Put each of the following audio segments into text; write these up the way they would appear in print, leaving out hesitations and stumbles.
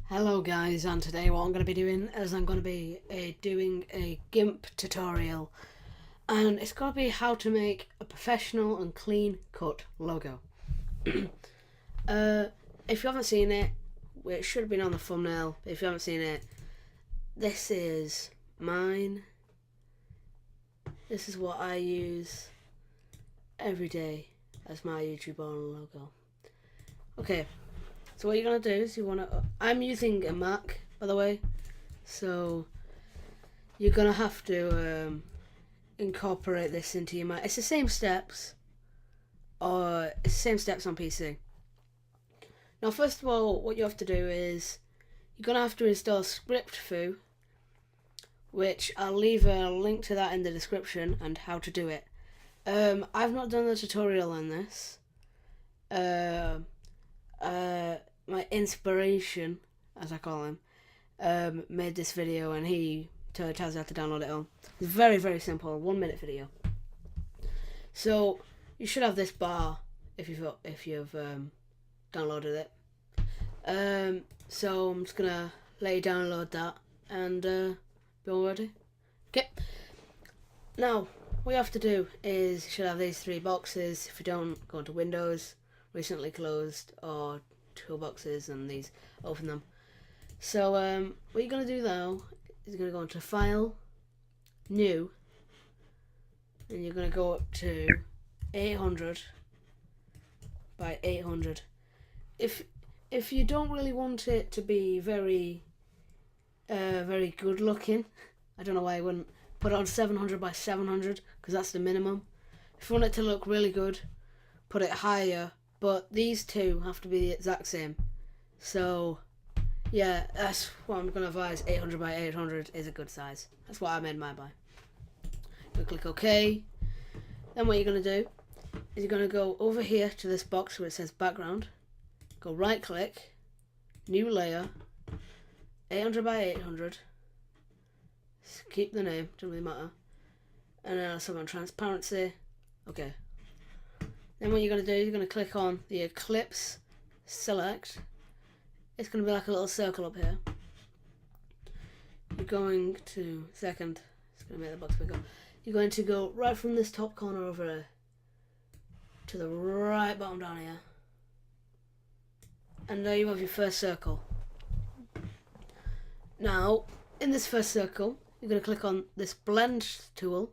Hello guys, and today what I'm going to be doing is I'm going to be doing a GIMP tutorial, and it's going to be how to make a professional and clean cut logo. If you haven't seen it, it should have been on the thumbnail. If you haven't seen it, this is mine. This is what I use every day as my YouTube logo. Okay. So what you're going to do is I'm using a Mac, by the way, so you're going to have to incorporate this into your Mac. It's the same steps, on PC. Now first of all, what you have to do is, you're going to have to install script-foo, which I'll leave a link to that in the description and how to do it. I've not done the tutorial on this. My inspiration, as I call him, made this video, and he tells you how to download it all. It's very, very simple, 1 minute video. So you should have this bar if you've downloaded it. So I'm just gonna let you download that and be all ready. Okay. Now what you have to do is you should have these three boxes. If you don't, go into Windows, recently closed, or toolboxes, and these, open them. So what you're going to do now is you're going to go into File, New, and you're going to go up to 800 by 800. If you don't really want it to be very good looking, I don't know why I wouldn't put it on 700 by 700, because that's the minimum. If you want it to look really good, put it higher. But these two have to be the exact same. So, yeah, that's what I'm going to advise. 800 by 800 is a good size. That's what I made mine by. You'll click OK. Then what you're going to do is you're going to go over here to this box where it says background. Go right click, new layer, 800 by 800. Keep the name, doesn't really matter. And then I'll have on transparency. Okay. Then what you're going to do is you're going to click on the ellipse, select. It's going to be like a little circle up here. You're going to, it's going to make the box bigger. You're going to go right from this top corner over here to the right bottom down here. And there you have your first circle. Now, in this first circle, you're going to click on this blend tool.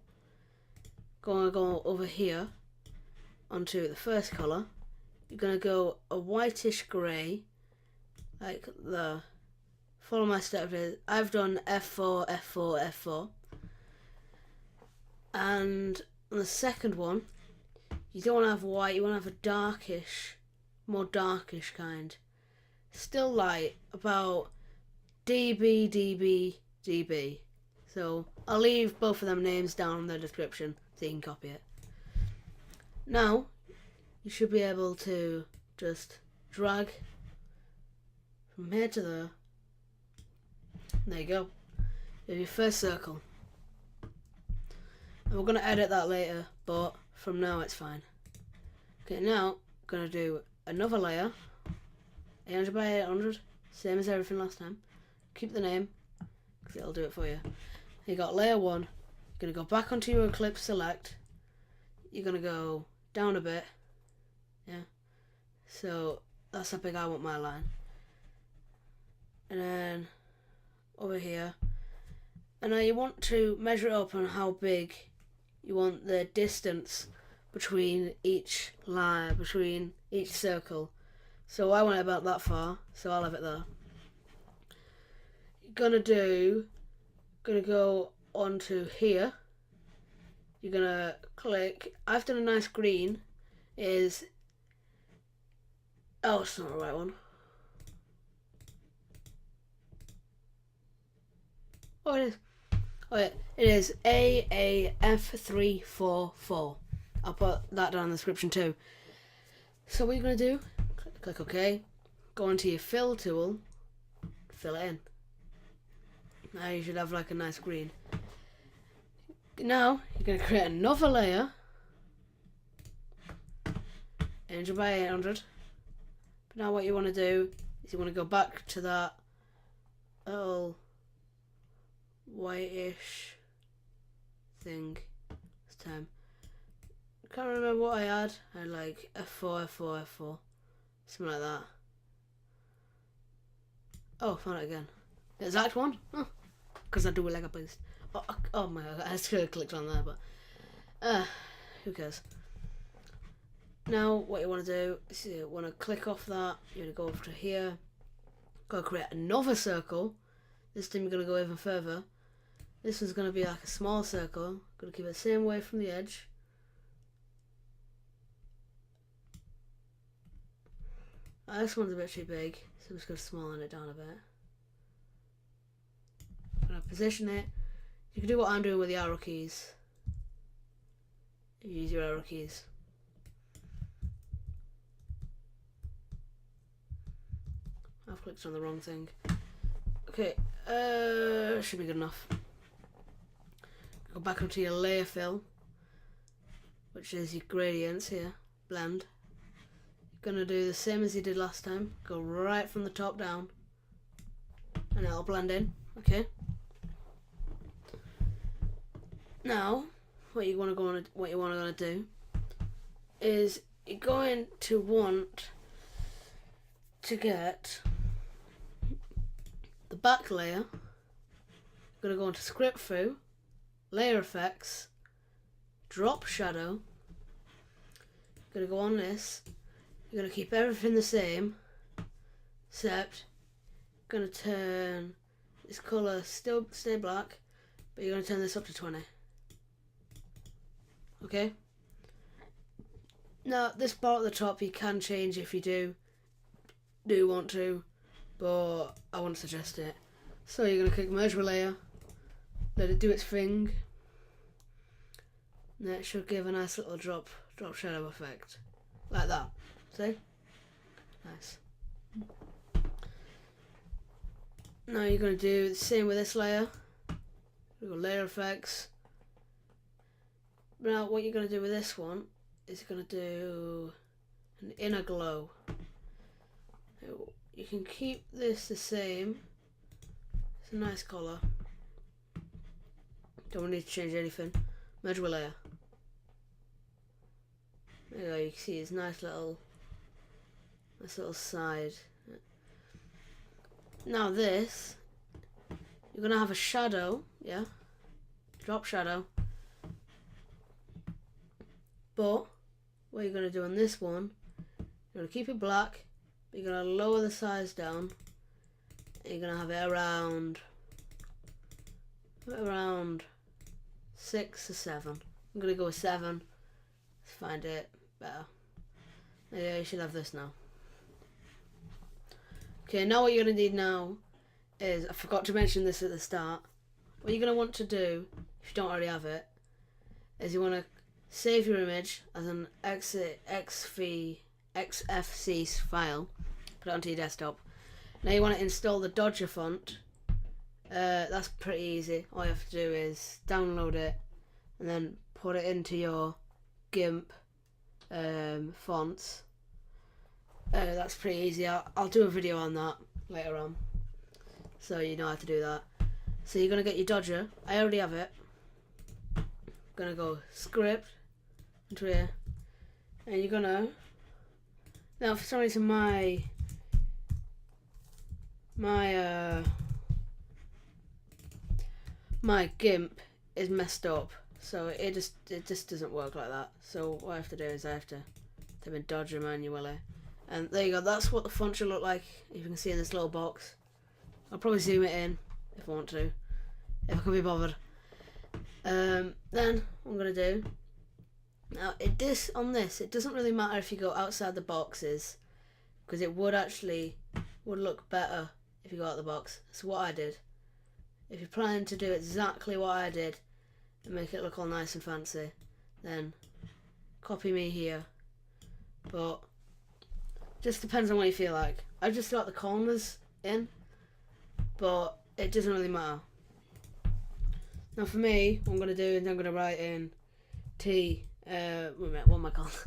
Go over here onto the first colour. You're going to go a whitish grey, like the, follow my step here. I've done F4, F4, F4. And on the second one, you don't want to have white, you want to have a darkish, more darkish kind. Still light, about dB, dB, dB. So I'll leave both of them names down in the description so you can copy it. Now, you should be able to just drag from here to there. There you go. You have your first circle. And we're going to edit that later, but from now it's fine. Okay, now I'm going to do another layer. 800 by 800, same as everything last time. Keep the name, because it'll do it for you. You got layer 1. You're going to go back onto your ellipse select. You're going to go down a bit, yeah, so that's how big I want my line, and then over here, and now you want to measure it up on how big you want the distance between each line, between each circle. So I want it about that far, so I'll have it there. You're gonna go onto here. You're gonna click, I've done a nice green, oh, it's not the right one. Oh, it is. Oh, yeah, it is AAF344. I'll put that down in the description too. So what you're gonna do, click OK, go into your fill tool, fill it in. Now you should have like a nice green. Now you're going to create another layer, 800 by 800. But now what you want to do is you want to go back to that little whitish thing this time. I can't remember what I had. I had like F4, F4, F4. Something like that. Oh, found it again. Exact one? Oh, because I do it like a boost. Oh my god, I just clicked on there, but who cares? Now, what you want to do is you want to click off that. You're going to go over to here. Go create another circle. This time you're going to go even further. This one's going to be like a small circle. Going to keep it the same way from the edge. This one's a bit too big, so I'm just going to smallen it down a bit. I'm going to position it. You can do what I'm doing with the arrow keys. You use your arrow keys. I've clicked on the wrong thing. Okay, should be good enough. Go back onto your layer fill, which is your gradients here, blend. You're gonna do the same as you did last time. Go right from the top down, and it'll blend in. Okay. Now, what you want to do is you're going to want to get the back layer. You're going to go into script through, layer effects, drop shadow. You're going to go on this. You're going to keep everything the same, except you're going to turn this colour still stay black, but you're going to turn this up to 20. Okay. Now this bar at the top you can change if you do want to, but I wouldn't suggest it. So you're going to click merge with layer, let it do its thing, and that should give a nice little drop shadow effect, like that. See? Nice. Now you're going to do the same with this layer. We've got layer effects. Now what you're going to do with this one is you're going to do an inner glow. You can keep this the same. It's a nice colour. Don't need to change anything. Merge with layer. There you go, you can see his nice little side. Now this, you're going to have a shadow, yeah? Drop shadow. But what you're going to do on this one, you're going to keep it black, but you're going to lower the size down, and you're going to have it around 6 or 7. I'm going to go with 7 to find it better. Yeah, you should have this now. Okay, now what you're going to need now is, I forgot to mention this at the start, what you're going to want to do, if you don't already have it, is you want to save your image as an XFC file, put it onto your desktop. Now you want to install the Dodger font. That's pretty easy. All you have to do is download it and then put it into your GIMP fonts. That's pretty easy. I'll do a video on that later on, so you know how to do that. So you're going to get your Dodger. I already have it. I'm going to go script into here, and you're gonna, now for some reason my GIMP is messed up, so it just doesn't work like that. So what I have to do is I have to type in Dodger manually, and there you go. That's what the font should look like. If you can see in this little box, I'll probably zoom it in if I want to, if I can be bothered. Then what I'm gonna do. Now, it doesn't really matter if you go outside the boxes, because it would look better if you go out the box. So what I did, if you're planning to do exactly what I did and make it look all nice and fancy, then copy me here. But just depends on what you feel like. I just got the corners in, but it doesn't really matter. Now for me, what I'm going to do is I'm going to write in what am I called?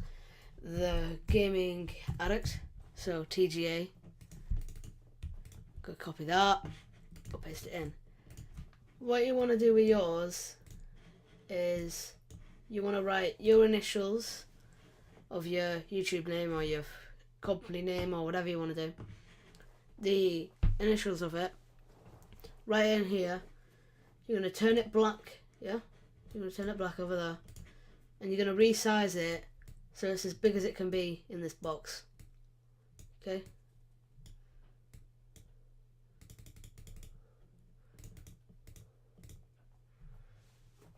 The Gaming Addict, so TGA. Go copy that. cut paste it in. What you want to do with yours is you want to write your initials of your YouTube name or your company name or whatever you want to do. The initials of it. Right in here. You're going to turn it black. Yeah? You're going to turn it black over there. And you're going to resize it so it's as big as it can be in this box. Okay?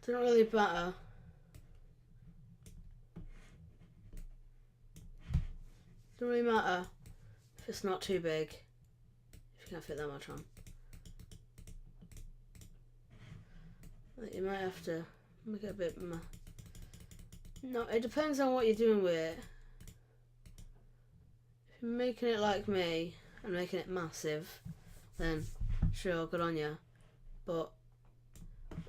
Doesn't really matter. Doesn't really matter if it's not too big. If you can't fit that much on. You might have to make it a bit. No, it depends on what you're doing with it. If you're making it like me and making it massive, then sure, good on you. But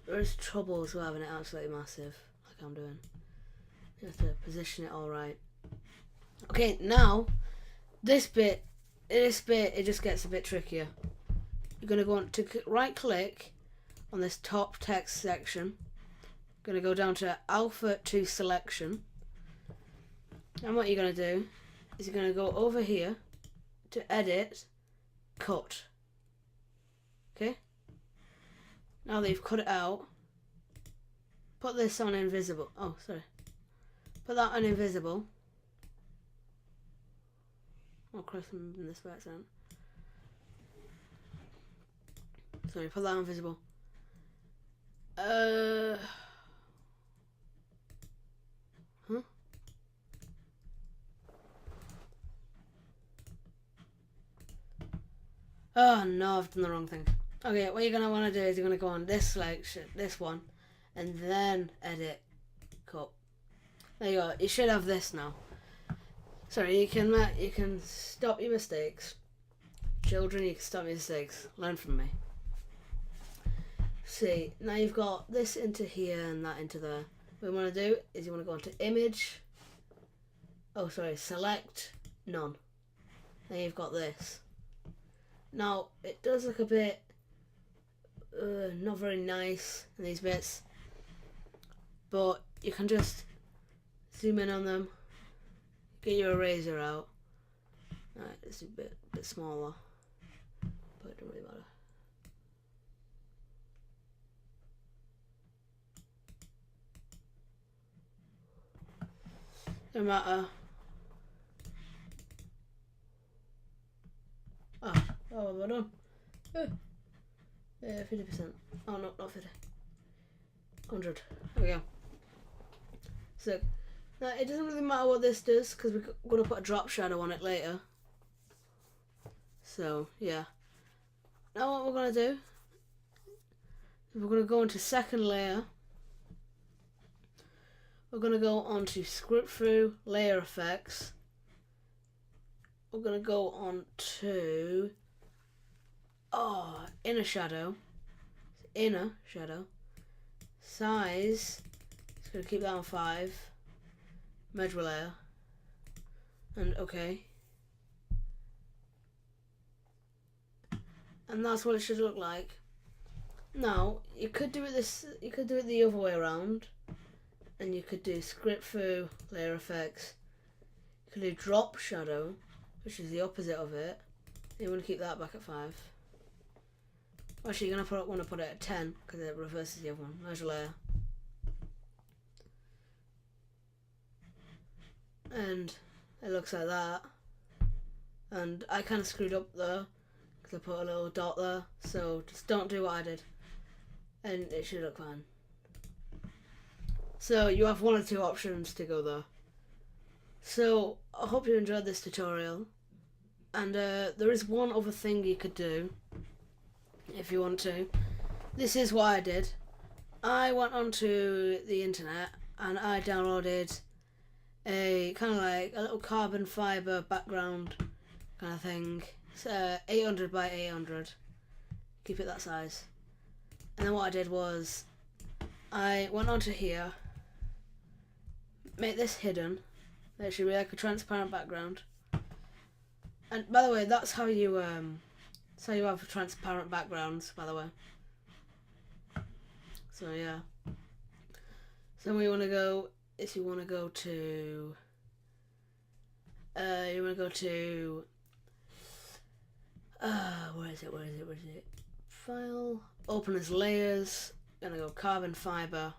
there's troubles with having it absolutely massive, like I'm doing. You have to position it all right. Okay, now this bit, it just gets a bit trickier. You're gonna go on to right click on this top text section. Going to go down to Alpha to Selection, and what you're going to do is you're going to go over here to Edit, Cut. Okay? Now that you've cut it out, put this on invisible. Oh, sorry. Put that on invisible. Oh, Christ, I'm moving this by accident. Sorry, put that on invisible. Oh no, I've done the wrong thing. Okay, what you're going to want to do is you're going to go on this selection, this one, and then edit, cut. There you go. You should have this now. Sorry, you can stop your mistakes. Children, you can stop your mistakes. Learn from me. See, now you've got this into here and that into there. What you want to do is you want to go into Image. Oh, sorry, Select, None. Then you've got this. Now, it does look a bit not very nice in these bits, but you can just zoom in on them, get your eraser out. Alright, it's a bit smaller, but it doesn't really matter. Don't matter. Oh, well done. Yeah, 50%. Oh, no, not 50. 100. There we go. So, now it doesn't really matter what this does because we're going to put a drop shadow on it later. So, yeah. Now what we're going to do is we're going to go into second layer. We're going to go on to script through layer effects. We're going to go on to inner shadow. Inner shadow. Size. It's going to keep that on 5. Merge with layer. And okay. And that's what it should look like. Now, you could do it the other way around. And you could do script through layer effects. You could do drop shadow, which is the opposite of it. You want to keep that back at 5. Actually, you're going to want to put it at 10 because it reverses the other one. Measure layer. And it looks like that. And I kind of screwed up there because I put a little dot there. So just don't do what I did. And it should look fine. So you have one or two options to go there. So I hope you enjoyed this tutorial. And there is one other thing you could do if you want to. This is what I did. I went onto the internet and I downloaded a kind of like a little carbon fiber background kind of thing. It's 800 by 800. Keep it that size. And then what I did was I went onto here, make this hidden. There should be like a transparent background. And by the way, that's how you So you have transparent backgrounds, by the way. So yeah. So we want to go. If you want to go to, where is it? File. Open as layers. Gonna go carbon fiber,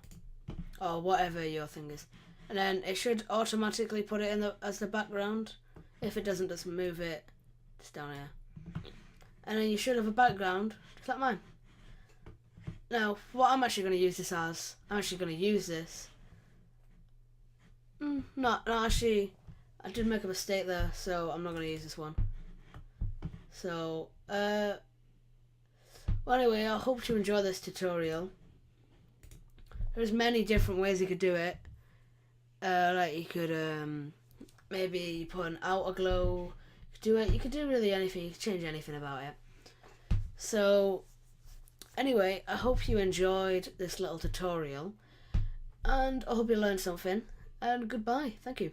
or whatever your thing is, and then it should automatically put it in as the background. If it doesn't, just move it. Just down here, and then you should have a background just like mine. Now, what I'm actually going to use this as, I'm actually going to use this. No, actually, I did make a mistake there, so I'm not going to use this one. So, well, anyway, I hope you enjoy this tutorial. There's many different ways you could do it. Like you could maybe put an outer glow. You could do really anything. You could change anything about it. So, anyway, I hope you enjoyed this little tutorial, and I hope you learned something, and goodbye. Thank you.